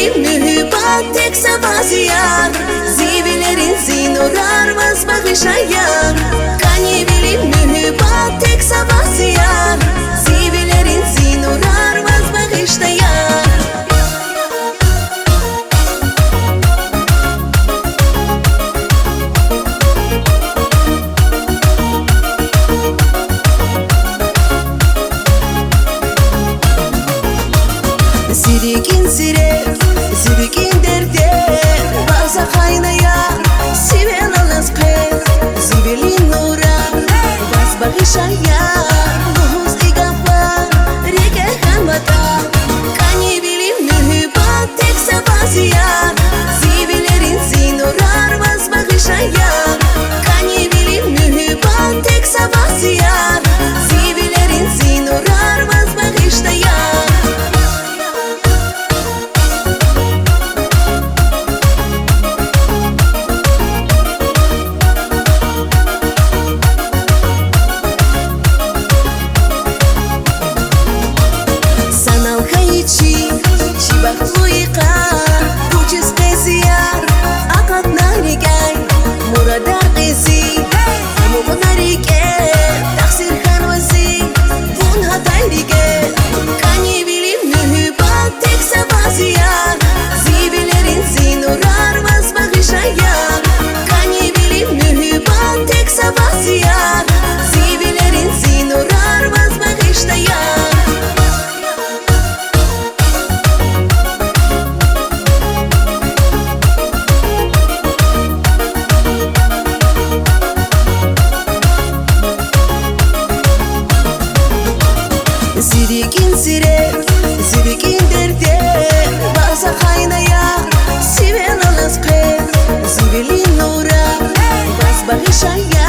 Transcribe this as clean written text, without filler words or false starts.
bilim mühibbat tek sabaziyar Zivilerin zinorar vaz bakışayar Kani bilim mühibbat tek sabaziyar Zivilerin zinorar vaz bakışayar Zirigin zire, zirigin derde Baza kaynaya, siven alaspe Zibilin nura, baz bakışaya Nuhuz igafla, rege kanbata Kani bilim mühibbat tek sabaziyar Zibilerin zinorar baz bakışaya Kani bilim mühibbat tek sabaziyar Zibilerin zinorar baz bakışaya Chibakluika, kuchis pesiyar, akat narigay, muradar qisi, amuk narige, taksir kanwasi, bun hataydige, kani bilim mühibbat tek sabaziyar, zibilerin zinorar vaz bakışayar, kani bilim mühibbat tek sabaziyar, zibilerin zinorar vaz bakışayar. Zirigin zire, zirigin derde Baza kaynaya, siven alaspe Zibilin nura, baz bakışaya